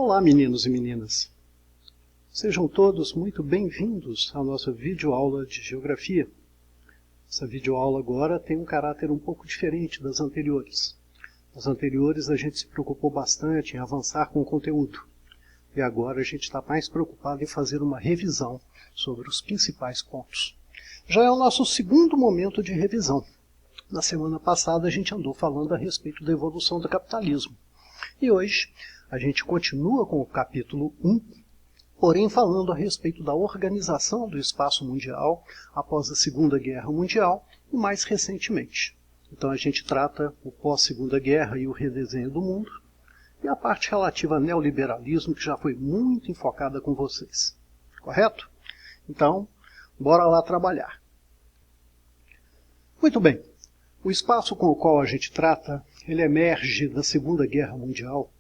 Olá, meninos e meninas. Sejam todos muito bem-vindos à nossa videoaula de Geografia. Essa videoaula agora tem um caráter um pouco diferente das anteriores. Nas anteriores a gente se preocupou bastante em avançar com o conteúdo. E agora a gente está mais preocupado em fazer uma revisão sobre os principais pontos. Já é o nosso segundo momento de revisão. Na semana passada a gente andou falando a respeito da evolução do capitalismo. E hoje a gente continua com o capítulo 1, porém falando a respeito da organização do espaço mundial após a Segunda Guerra Mundial e mais recentemente. Então a gente trata o pós-Segunda Guerra e o redesenho do mundo, e a parte relativa ao neoliberalismo, que já foi muito enfocada com vocês. Correto? Então, bora lá trabalhar. Muito bem. O espaço com o qual a gente trata, ele emerge da Segunda Guerra Mundial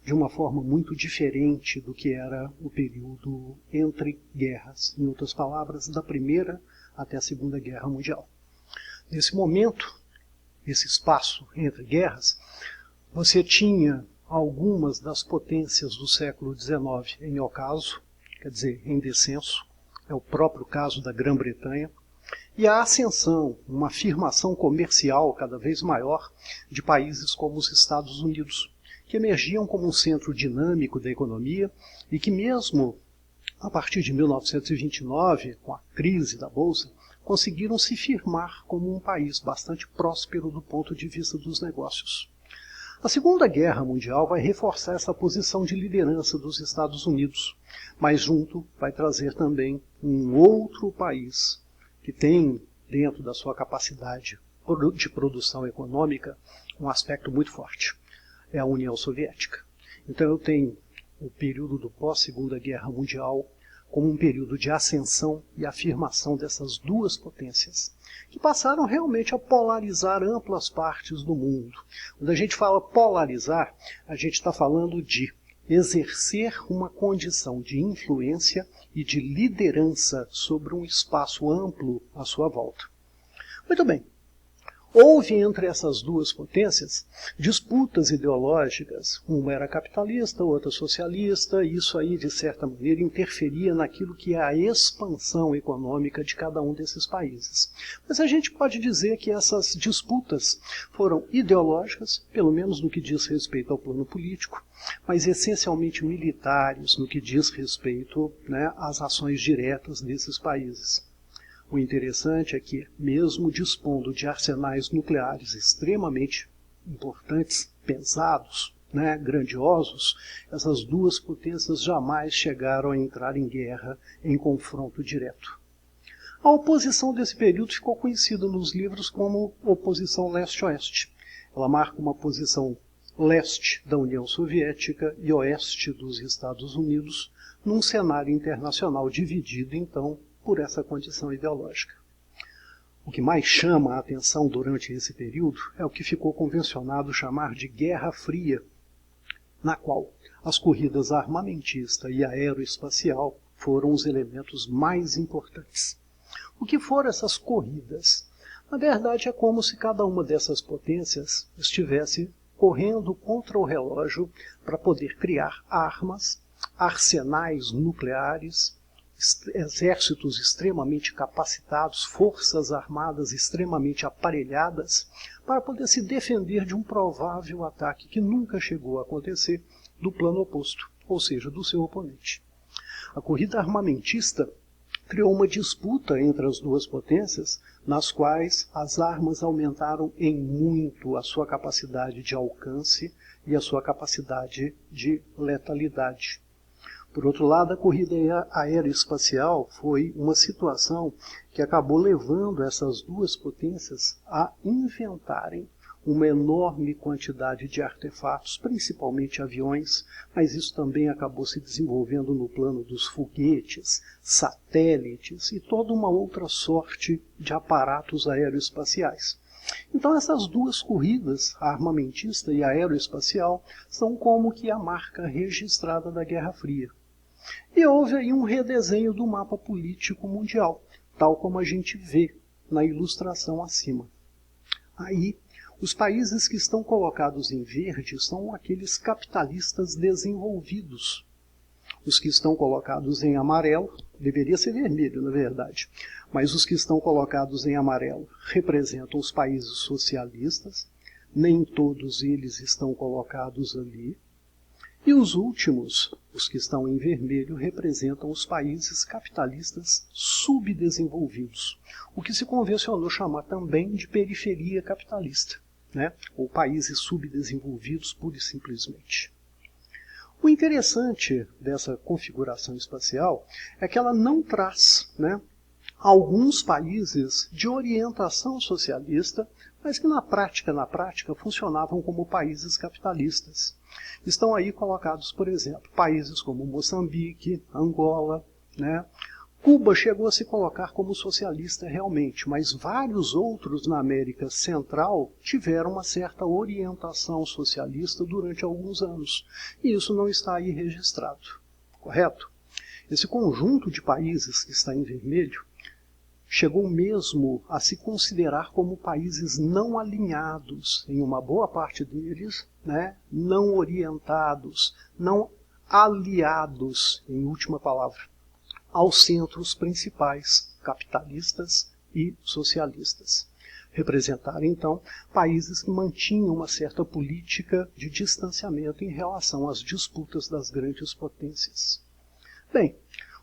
de uma forma muito diferente do que era o período entre guerras. Em outras palavras, da Primeira até a Segunda Guerra Mundial. Nesse momento, esse espaço entre guerras, você tinha algumas das potências do século XIX em ocaso, quer dizer, em descenso. É o próprio caso da Grã-Bretanha. E a ascensão, uma afirmação comercial cada vez maior de países como os Estados Unidos, que emergiam como um centro dinâmico da economia e que mesmo a partir de 1929, com a crise da Bolsa, conseguiram se firmar como um país bastante próspero do ponto de vista dos negócios. A Segunda Guerra Mundial vai reforçar essa posição de liderança dos Estados Unidos, mas junto vai trazer também um outro país que tem, dentro da sua capacidade de produção econômica, um aspecto muito forte. É a União Soviética. Então eu tenho o período do pós-Segunda Guerra Mundial como um período de ascensão e afirmação dessas duas potências, que passaram realmente a polarizar amplas partes do mundo. Quando a gente fala polarizar, a gente está falando de exercer uma condição de influência e de liderança sobre um espaço amplo à sua volta. Muito bem. Houve entre essas duas potências disputas ideológicas, uma era capitalista, outra socialista, e isso aí, de certa maneira, interferia naquilo que é a expansão econômica de cada um desses países. Mas a gente pode dizer que essas disputas foram ideológicas, pelo menos no que diz respeito ao plano político, mas essencialmente militares no que diz respeito, às ações diretas desses países. O interessante é que, mesmo dispondo de arsenais nucleares extremamente importantes, pesados, grandiosos, essas duas potências jamais chegaram a entrar em guerra, em confronto direto. A oposição desse período ficou conhecida nos livros como oposição leste-oeste. Ela marca uma posição leste da União Soviética e oeste dos Estados Unidos, num cenário internacional dividido, então, por essa condição ideológica. O que mais chama a atenção durante esse período é o que ficou convencionado chamar de Guerra Fria, na qual as corridas armamentista e aeroespacial foram os elementos mais importantes. O que foram essas corridas? Na verdade, é como se cada uma dessas potências estivesse correndo contra o relógio para poder criar armas, arsenais nucleares, exércitos extremamente capacitados, forças armadas extremamente aparelhadas, para poder se defender de um provável ataque que nunca chegou a acontecer do plano oposto, ou seja, do seu oponente. A corrida armamentista criou uma disputa entre as duas potências, nas quais as armas aumentaram em muito a sua capacidade de alcance e a sua capacidade de letalidade. Por outro lado, a corrida aeroespacial foi uma situação que acabou levando essas duas potências a inventarem uma enorme quantidade de artefatos, principalmente aviões, mas isso também acabou se desenvolvendo no plano dos foguetes, satélites e toda uma outra sorte de aparatos aeroespaciais. Então essas duas corridas, a armamentista e a aeroespacial, são como que a marca registrada da Guerra Fria. E houve aí um redesenho do mapa político mundial, tal como a gente vê na ilustração acima. Aí Os países que estão colocados em verde são aqueles capitalistas desenvolvidos. Os que estão colocados em amarelo, deveria ser vermelho, na verdade, mas os que estão colocados em amarelo representam os países socialistas, nem todos eles estão colocados ali. E os últimos, os que estão em vermelho, representam os países capitalistas subdesenvolvidos, o que se convencionou chamar também de periferia capitalista, né? Ou países subdesenvolvidos pura e simplesmente. O interessante dessa configuração espacial é que ela não traz, né, alguns países de orientação socialista, mas que na prática funcionavam como países capitalistas. Estão aí colocados, por exemplo, países como Moçambique, Angola, né? Cuba chegou a se colocar como socialista realmente, mas vários outros na América Central tiveram uma certa orientação socialista durante alguns anos. E isso não está aí registrado, correto? Esse conjunto de países que está em vermelho chegou mesmo a se considerar como países não alinhados, em uma boa parte deles, né? Não orientados, não aliados, em última palavra, aos centros principais capitalistas e socialistas. Representaram, então, países que mantinham uma certa política de distanciamento em relação às disputas das grandes potências. Bem,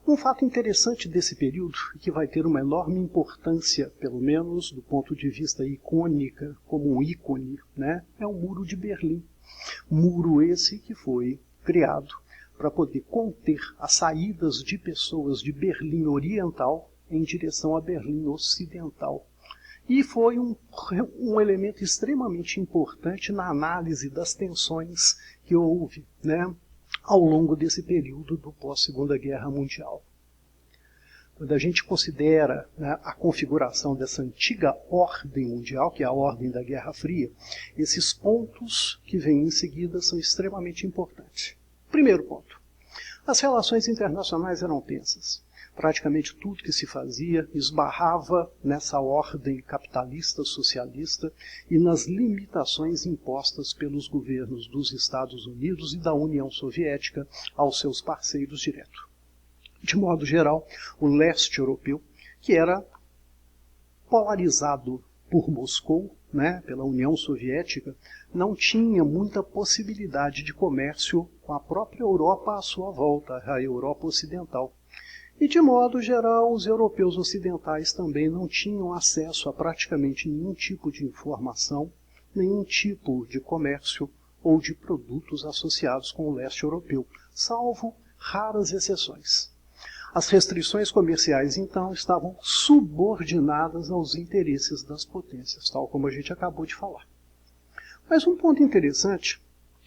um fato interessante desse período, que vai ter uma enorme importância, pelo menos do ponto de vista icônica, como um ícone, né, é o Muro de Berlim. Muro esse que foi criado para poder conter as saídas de pessoas de Berlim Oriental em direção a Berlim Ocidental. E foi um elemento extremamente importante na análise das tensões que houve, né, ao longo desse período do pós-Segunda Guerra Mundial. Quando a gente considera, né, a configuração dessa antiga ordem mundial, que é a ordem da Guerra Fria, esses pontos que vêm em seguida são extremamente importantes. Primeiro ponto, as relações internacionais eram tensas. Praticamente tudo que se fazia esbarrava nessa ordem capitalista, socialista e nas limitações impostas pelos governos dos Estados Unidos e da União Soviética aos seus parceiros diretos. De modo geral, o leste europeu, que era polarizado por Moscou, né, pela União Soviética, não tinha muita possibilidade de comércio com a própria Europa à sua volta, a Europa Ocidental. E, de modo geral, os europeus ocidentais também não tinham acesso a praticamente nenhum tipo de informação, nenhum tipo de comércio ou de produtos associados com o leste europeu, salvo raras exceções. As restrições comerciais, então, estavam subordinadas aos interesses das potências, tal como a gente acabou de falar. Mas um ponto interessante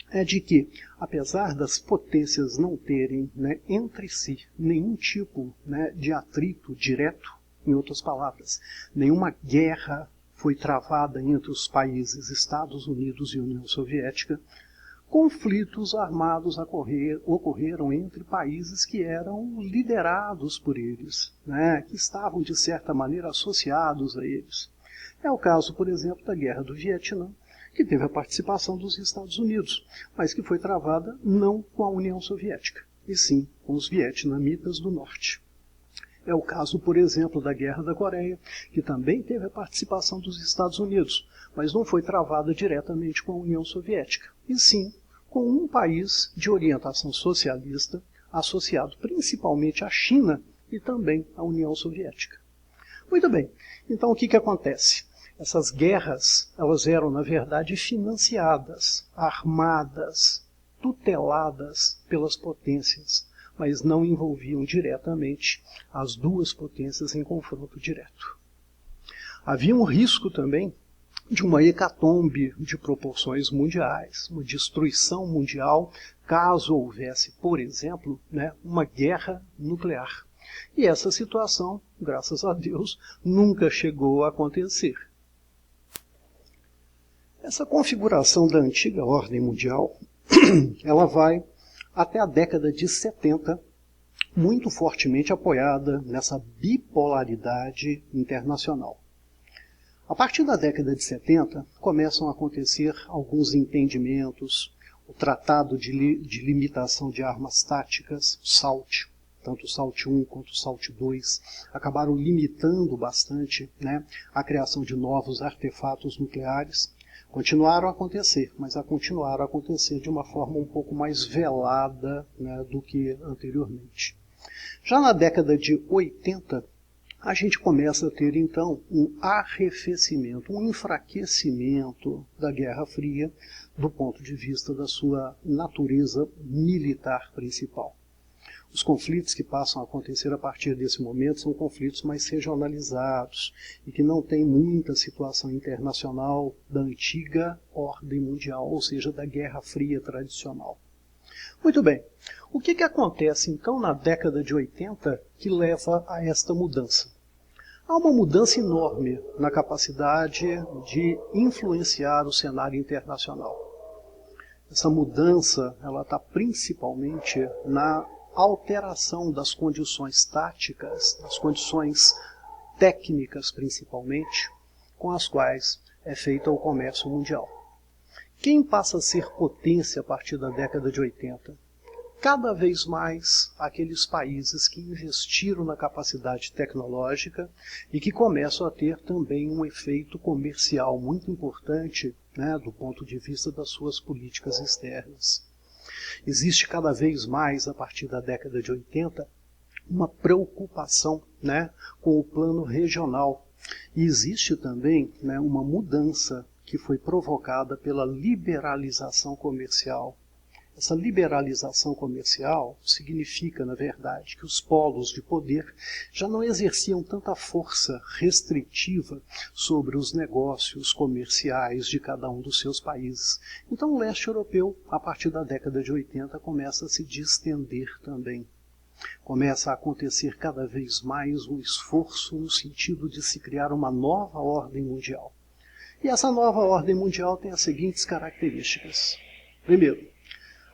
é de que, apesar das potências não terem, né, entre si nenhum tipo, né, de atrito direto, em outras palavras, nenhuma guerra foi travada entre os países Estados Unidos e União Soviética, conflitos armados ocorreram entre países que eram liderados por eles, né, que estavam, de certa maneira, associados a eles. É o caso, por exemplo, da Guerra do Vietnã, que teve a participação dos Estados Unidos, mas que foi travada não com a União Soviética, e sim com os vietnamitas do Norte. É o caso, por exemplo, da Guerra da Coreia, que também teve a participação dos Estados Unidos, mas não foi travada diretamente com a União Soviética, e sim com um país de orientação socialista, associado principalmente à China e também à União Soviética. Muito bem, então o que acontece? Essas guerras, elas eram, na verdade, financiadas, armadas, tuteladas pelas potências, mas não envolviam diretamente as duas potências em confronto direto. Havia um risco também de uma hecatombe de proporções mundiais, uma destruição mundial, caso houvesse, por exemplo, né, uma guerra nuclear. E essa situação, graças a Deus, nunca chegou a acontecer. Essa configuração da antiga ordem mundial, ela vai até a década de 70, muito fortemente apoiada nessa bipolaridade internacional. A partir da década de 70, começam a acontecer alguns entendimentos, o Tratado de Limitação de Armas Táticas, o SALT, tanto o SALT I quanto o SALT II, acabaram limitando bastante, né, a criação de novos artefatos nucleares. Continuaram a acontecer, mas continuaram a acontecer de uma forma um pouco mais velada, né, do que anteriormente. Já na década de 80, a gente começa a ter, então, um arrefecimento, um enfraquecimento da Guerra Fria do ponto de vista da sua natureza militar principal. Os conflitos que passam a acontecer a partir desse momento são conflitos mais regionalizados e que não têm muita situação internacional da antiga ordem mundial, ou seja, da Guerra Fria tradicional. Muito bem, o que acontece então na década de 80 que leva a esta mudança? Há uma mudança enorme na capacidade de influenciar o cenário internacional. Essa mudança está principalmente na alteração das condições táticas, das condições técnicas principalmente, com as quais é feito o comércio mundial. Quem passa a ser potência a partir da década de 80? Cada vez mais aqueles países que investiram na capacidade tecnológica e que começam a ter também um efeito comercial muito importante, né, do ponto de vista das suas políticas externas. Existe cada vez mais, a partir da década de 80, uma preocupação, né, com o plano regional. E existe também, né, uma mudança que foi provocada pela liberalização comercial. Essa liberalização comercial significa, na verdade, que os polos de poder já não exerciam tanta força restritiva sobre os negócios comerciais de cada um dos seus países. Então o leste europeu, a partir da década de 80, começa a se distender também. Começa a acontecer cada vez mais um esforço no sentido de se criar uma nova ordem mundial. E essa nova ordem mundial tem as seguintes características. Primeiro,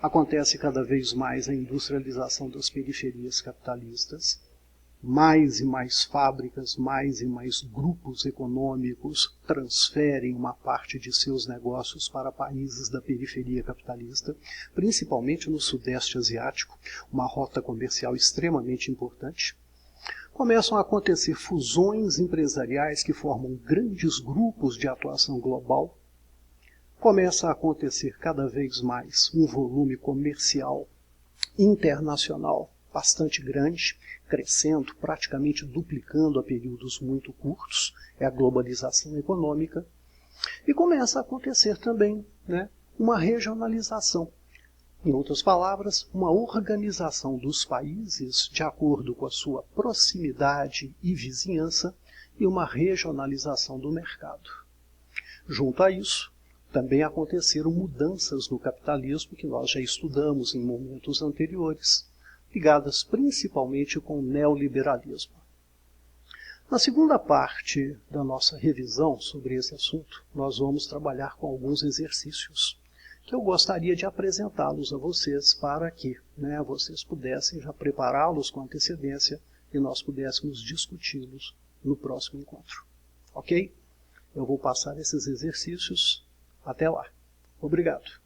acontece cada vez mais a industrialização das periferias capitalistas. Mais e mais fábricas, mais e mais grupos econômicos transferem uma parte de seus negócios para países da periferia capitalista, principalmente no Sudeste Asiático, uma rota comercial extremamente importante. Começam a acontecer fusões empresariais que formam grandes grupos de atuação global. Começa a acontecer cada vez mais um volume comercial internacional bastante grande, crescendo, praticamente duplicando a períodos muito curtos, é a globalização econômica. E começa a acontecer também, né, uma regionalização. Em outras palavras, uma organização dos países de acordo com a sua proximidade e vizinhança e uma regionalização do mercado. Junto a isso, também aconteceram mudanças no capitalismo que nós já estudamos em momentos anteriores, ligadas principalmente com o neoliberalismo. Na segunda parte da nossa revisão sobre esse assunto, nós vamos trabalhar com alguns exercícios que eu gostaria de apresentá-los a vocês para que, né, vocês pudessem já prepará-los com antecedência e nós pudéssemos discuti-los no próximo encontro. Ok? Eu vou passar esses exercícios. Até lá. Obrigado.